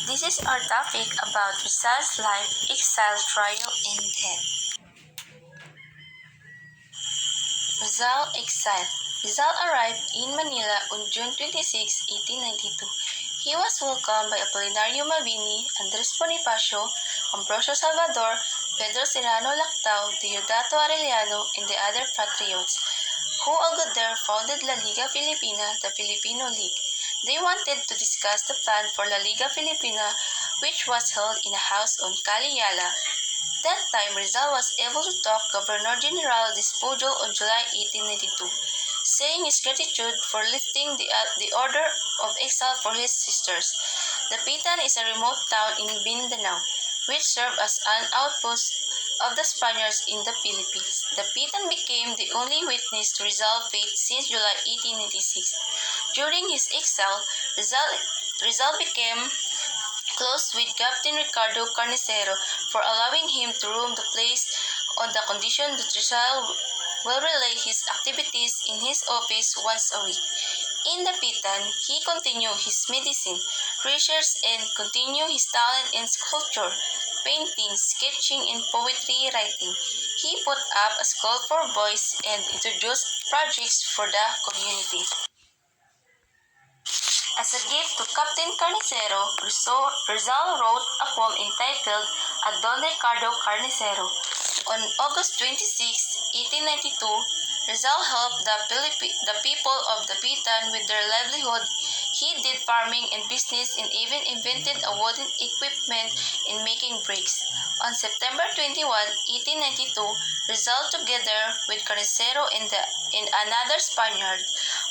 This is our topic about Rizal's life, exile, trial, and death. Rizal exile. Rizal arrived in Manila on June 26, 1892. He was welcomed by Apolinario Mabini, Andres Bonifacio, Ambrosio Salvador, Pedro Serrano Lactao, Deodato Arellano, and the other patriots, who altogether founded La Liga Filipina, the Filipino League. They wanted to discuss the plan for La Liga Filipina, which was held in a house on Caliyala. That time, Rizal was able to talk Governor General Despujol on July 1892, saying his gratitude for lifting the order of exile for his sisters. Dapitan is a remote town in Mindanao, which served as an outpost of the Spaniards in the Philippines. Dapitan became the only witness to Rizal's fate since July 1896. During his exile, Rizal became close with Captain Ricardo Carnicero for allowing him to roam the place on the condition that Rizal will relay his activities in his office once a week. In Dapitan, he continued his medicine, research, and continued his talent in sculpture, painting, sketching, and poetry writing. He put up a school for boys and introduced projects for the community. As a gift to Captain Carnicero, Rizal wrote a poem entitled A Don Ricardo Carnicero. On August 26, 1892, Rizal helped the people of Dapitan with their livelihood. He did farming and business and even invented a wooden equipment in making bricks. On September 21, 1892, Rizal together with Carnicero and another Spaniard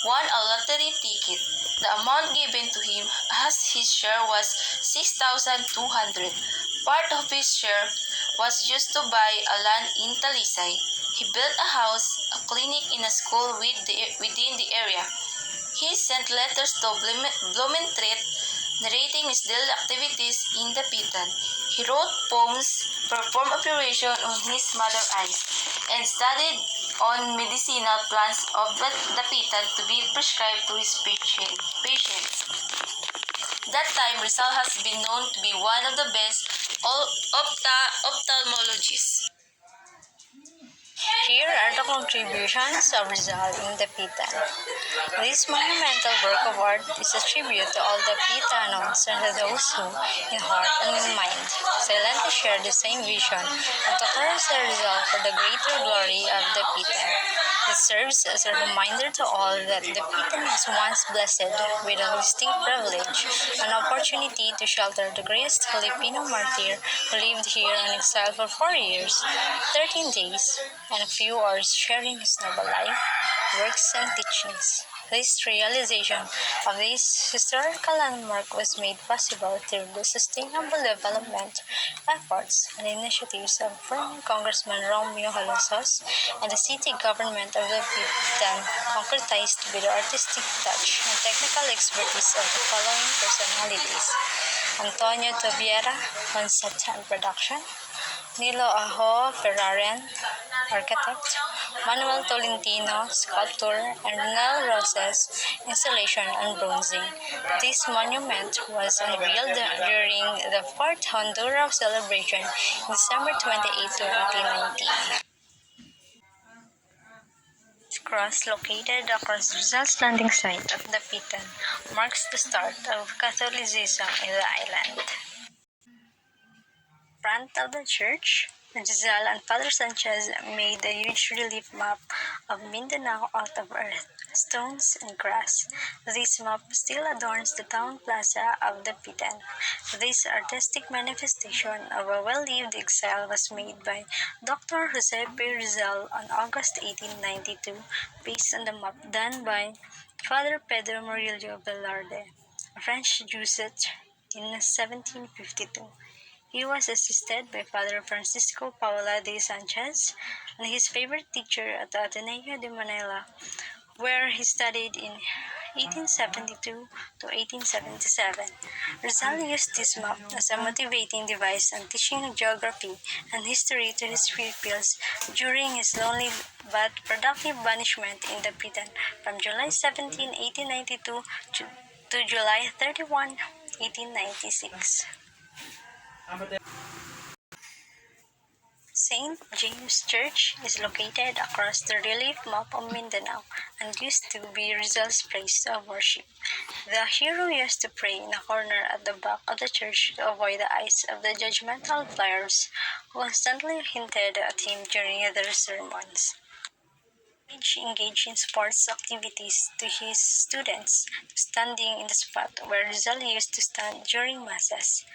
won a lottery ticket. The amount given to him as his share was 6,200. Part of his share was used to buy a land in Talisay. He built a house, a clinic, and a school within the area. He sent letters to Blumentritt narrating his daily activities in the Dapitan. He wrote poems, performed operation on his mother's eyes, and studied on medicinal plants of the Dapitan to be prescribed to his patients. That time, Rizal has been known to be one of the best ophthalmologists. Here are the contributions of Rizal in Dapitan. This monumental work of art is a tribute to all Dapitanos and to those who, in heart and in mind, silently share the same vision and to cherish the Rizal for the greater glory of Dapitan. It serves as a reminder to all that Dapitan was once blessed with a distinct privilege, an opportunity to shelter the greatest Filipino martyr who lived here in exile for 4 years, 13 days, and a few hours sharing his noble life, works, and teachings. This realization of this historical landmark was made possible through the sustainable development efforts and initiatives of former Congressman Romeo Halosos and the city government of the Dapitan, concretized with the artistic touch and technical expertise of the following personalities: Antonio Tobiera, concept and production; Nilo Aho Ferraren, architect; Manuel Tolentino, sculptor; and Ronel Roses, installation and bronzing. This monument was unveiled during the 4th Honduras celebration in December 28, 2019. This cross, located across Rizal's landing site of Dapitan, marks the start of Catholicism in the island. Front of the church, Rizal and Father Sanchez made a huge relief map of Mindanao out of earth, stones, and grass. This map still adorns the town plaza of Dapitan. This artistic manifestation of a well-lived exile was made by Dr. Jose P. Rizal on August 1892, based on the map done by Father Pedro Murillo Velarde, a French Jesuit, in 1752. He was assisted by Father Francisco Paula de Sanchez and his favorite teacher at the Ateneo de Manila, where he studied in 1872 to 1877. Rizal used this map as a motivating device on teaching geography and history to his pupils during his lonely but productive banishment in Dapitan from July 17, 1892 to July 31, 1896. St. James Church is located across the relief map of Mindanao and used to be Rizal's place of worship. The hero used to pray in a corner at the back of the church to avoid the eyes of the judgmental flyers who constantly hinted at him during their sermons. Engaged in sports activities to his students, standing in the spot where Rizal used to stand during masses.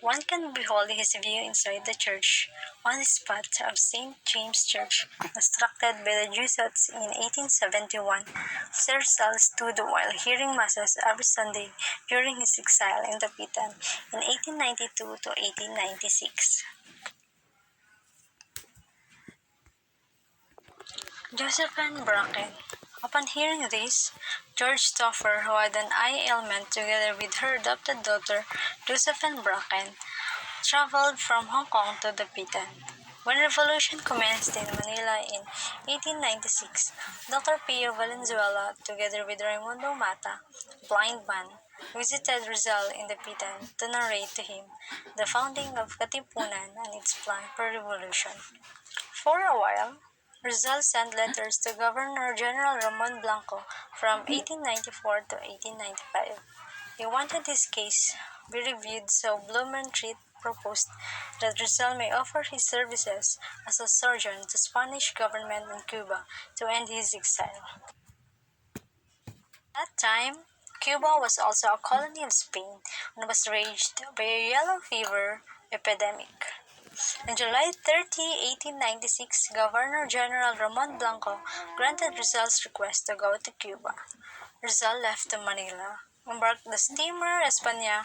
One can behold his view inside the church on the spot of St. James Church, constructed by the Jesuits in 1871. Rizal stood while hearing masses every Sunday during his exile in the Pitan in 1892 to 1896. Josephine Bracken. Upon hearing this, George Stauffer, who had an eye ailment together with her adopted daughter, Josephine Bracken, traveled from Hong Kong to the Pitan. When revolution commenced in Manila in 1896, Dr. Pio Valenzuela, together with Raimundo Mata, a blind man, visited Rizal in the Pitan to narrate to him the founding of Katipunan and its plan for revolution. For a while, Rizal sent letters to Governor General Ramon Blanco from 1894 to 1895. He wanted his case be reviewed, so Blumentritt proposed that Rizal may offer his services as a surgeon to Spanish government in Cuba to end his exile. At that time, Cuba was also a colony of Spain and was raged by a yellow fever epidemic. On July 30, 1896, Governor-General Ramon Blanco granted Rizal's request to go to Cuba. Rizal left to Manila, embarked the steamer España,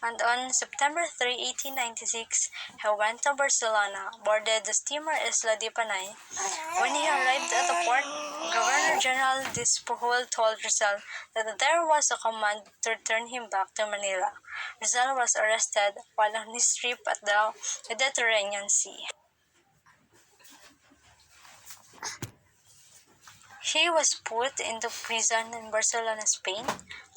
and on September 3, 1896, he went to Barcelona, boarded the steamer Isla de Panay. When he arrived at the port, Governor-General Despujol told Rizal that there was a command to return him back to Manila. Rizal was arrested while on his trip at the Mediterranean Sea. He was put into prison in Barcelona, Spain,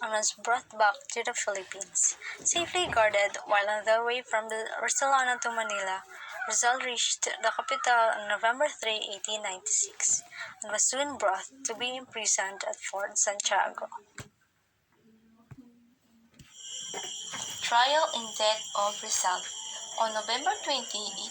and was brought back to the Philippines. Safely guarded while on the way from Barcelona to Manila, Rizal reached the capital on November 3, 1896, and was soon brought to be imprisoned at Fort Santiago. Trial and Death of Rizal. On November 20,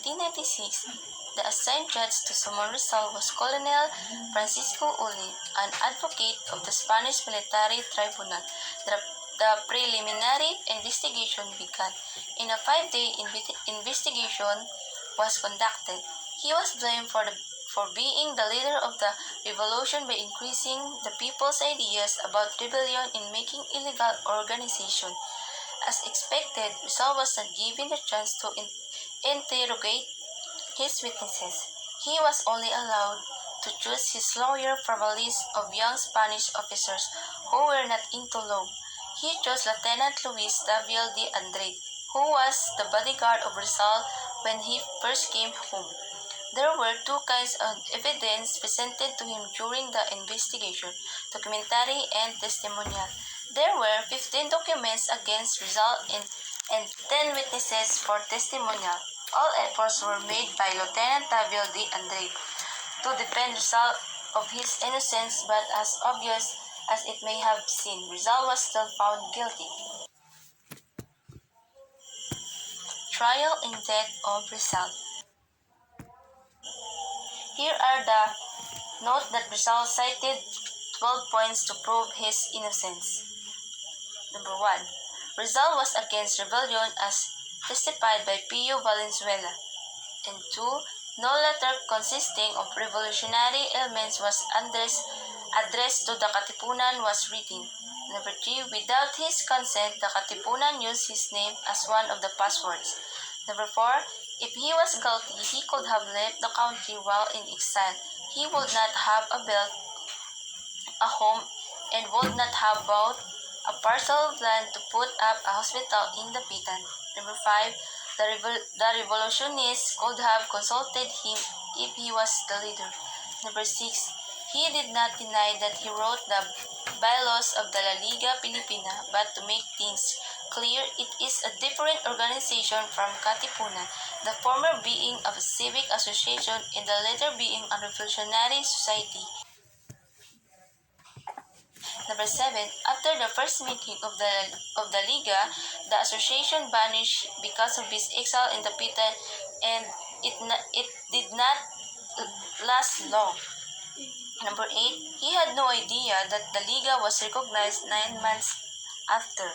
1896, the assigned judge to summon Rizal was Colonel Francisco Uli, an advocate of the Spanish Military Tribunal. The preliminary investigation began. In a 5-day investigation was conducted. He was blamed for being the leader of the revolution by increasing the people's ideas about rebellion and making illegal organization. As expected, Rizal was not given the chance to interrogate his witnesses. He was only allowed to choose his lawyer from a list of young Spanish officers who were not into law. He chose Lieutenant Luis Daviel de Andrade, who was the bodyguard of Rizal when he first came home. There were two kinds of evidence presented to him during the investigation: documentary and testimonial. There were 15 documents against Rizal and 10 witnesses for testimonial. All efforts were made by Lieutenant Daviel de Andrade to defend Rizal of his innocence, but as obvious as it may have seemed, Rizal was still found guilty. Trial and Death of Rizal. Here are the note that Rizal cited 12 points to prove his innocence. Number 1. Rizal was against rebellion as testified by Pio Valenzuela. And 2. No letter consisting of revolutionary elements was addressed to the Katipunan was written. Number 3. Without his consent, the Katipunan used his name as one of the passwords. Number 4. If he was guilty, he could have left the country while in exile. He would not have a belt, a home, and would not have bought a parcel of land to put up a hospital in the Pitan. Number 5. The revolutionists could have consulted him if he was the leader. Number 6. He did not deny that he wrote the bylaws of the La Liga Pilipina, but to make things clear, it is a different organization from Katipunan, the former being a civic association and the latter being a revolutionary society. Number 7. After the first meeting of the Liga, the association vanished because of his exile in the Pitan, and it did not last long. Number 8. He had no idea that the Liga was recognized 9 months after.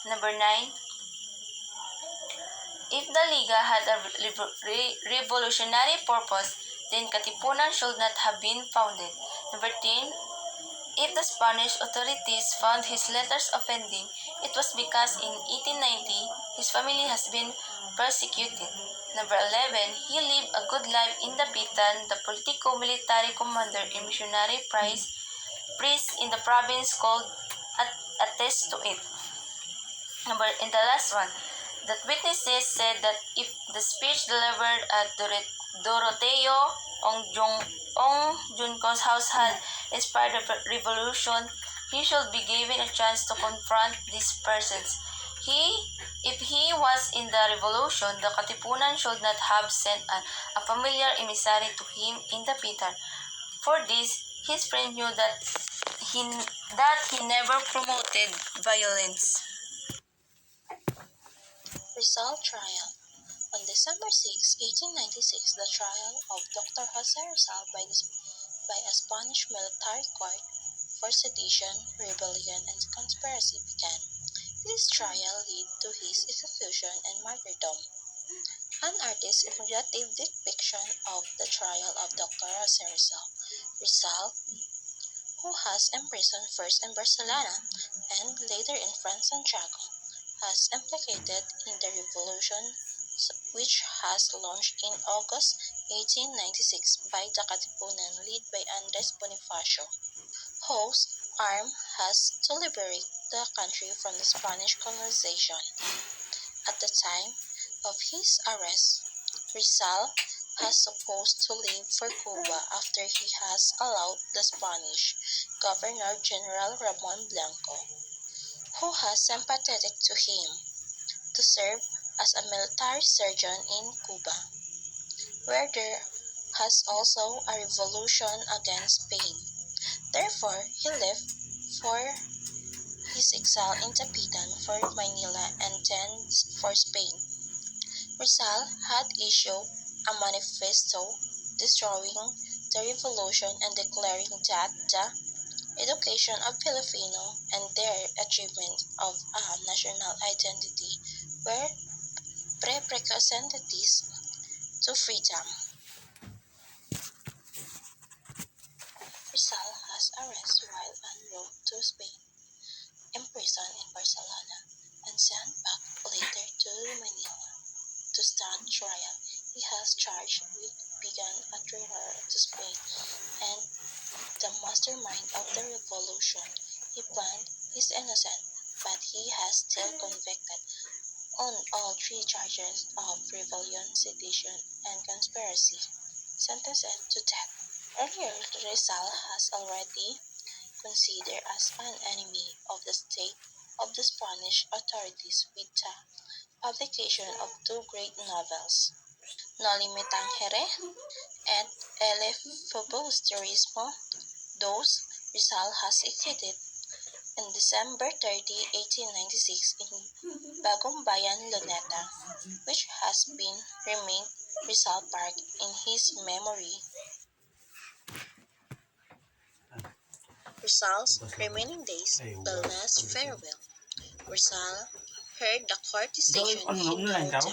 Number 9. If the Liga had a revolutionary purpose, then Katipunan should not have been founded. Number 10. If the Spanish authorities found his letters offending, it was because in 1890 his family has been persecuted. Number 11. He lived a good life in the Pitan, the politico-military commander and missionary priest in the province called attest to it. And the last one, that witnesses said that if the speech delivered at Doroteo Ong Junco's house had inspired a revolution, he should be given a chance to confront these persons. If he was in the revolution, the Katipunan should not have sent a familiar emissary to him in the Pitar. For this, his friend knew that he never promoted violence. Rizal Trial. On December 6, 1896, the trial of Dr. Jose Rizal by a Spanish military court for sedition, rebellion, and conspiracy began. This trial led to his execution and martyrdom. An artist's imaginative depiction of the trial of Dr. Jose Rizal, who was imprisoned first in Barcelona and later in France Santiago, has implicated in the revolution which has launched in August 1896 by the Katipunan led by Andres Bonifacio, whose aim has to liberate the country from the Spanish colonization. At the time of his arrest, Rizal was supposed to leave for Cuba after he has allowed the Spanish Governor General Ramon Blanco, who was sympathetic to him, to serve as a military surgeon in Cuba, where there was also a revolution against Spain. Therefore, he left for his exile in Tapitan for Manila and then for Spain. Rizal had issued a manifesto destroying the revolution and declaring that the education of Filipino and their achievement of a national identity were prerequisites to freedom. Rizal was arrested while en route to Spain, imprisoned in Barcelona, and sent back later to Manila to stand trial. He was charged with being a traitor to Spain and the mastermind of the revolution. He planned his innocent, but he has still convicted on all three charges of rebellion, sedition, and conspiracy, sentenced to death. Earlier, Rizal has already considered as an enemy of the state of the Spanish authorities with the publication of two great novels, No Limit Tangere and El Filibusterismo. Those Rizal has executed on December 30, 1896 in Bagumbayan, Luneta, which has been renamed Rizal Park in his memory. Rizal's remaining days will last very well. Rizal heard the court decision. He knew that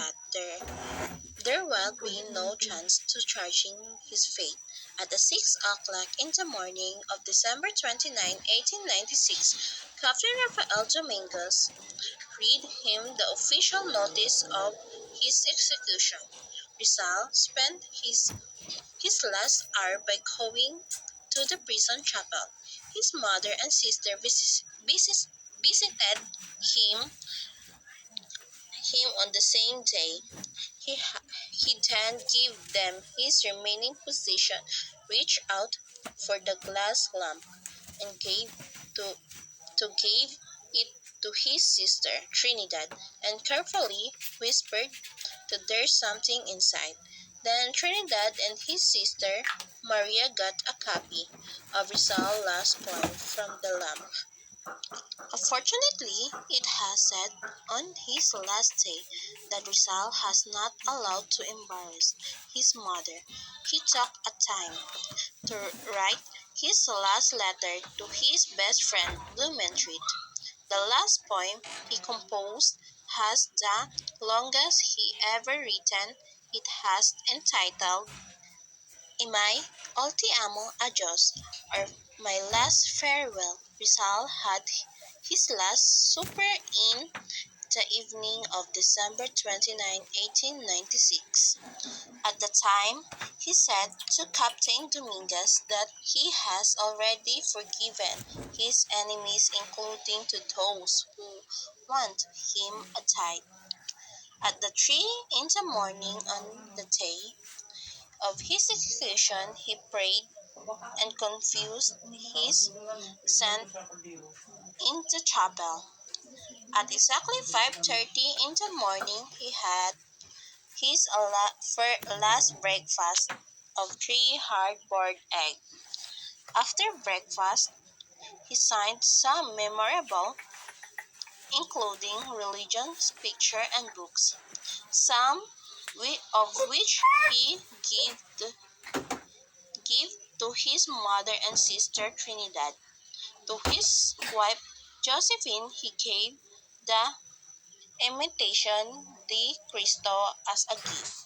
there will be no chance to charging his fate. At 6 o'clock in the morning of December 29, 1896, Captain Rafael Dominguez read him the official notice of his execution. Rizal spent his last hour by going to the prison chapel. His mother and sister visited him on the same day. He then gave them his remaining possession, reached out for the glass lamp, and gave to, to give it to his sister Trinidad and carefully whispered that there's something inside. Then Trinidad and his sister Maria got a copy of Rizal's last poem from the lamp. Unfortunately, it has said on his last day that Rizal has not allowed to embarrass his mother. He took a time to write his last letter to his best friend Blumentritt. The last poem he composed has the longest he ever written. It has entitled "My Ultimo Adios" or "My Last Farewell." Rizal had his last supper in the evening of December 29, 1896. At the time, he said to Captain Dominguez that he has already forgiven his enemies, including to those who want him a tithe. At the 3 in the morning on the day of his execution, he prayed and confused his sent in the chapel. At exactly 5:30 in the morning, he had his last breakfast of 3 hard-boiled eggs. After breakfast, he signed some memorable, including religions, pictures, and books, some of which he gave to his mother and sister Trinidad. To his wife Josephine, he gave the Imitation de Cristo as a gift.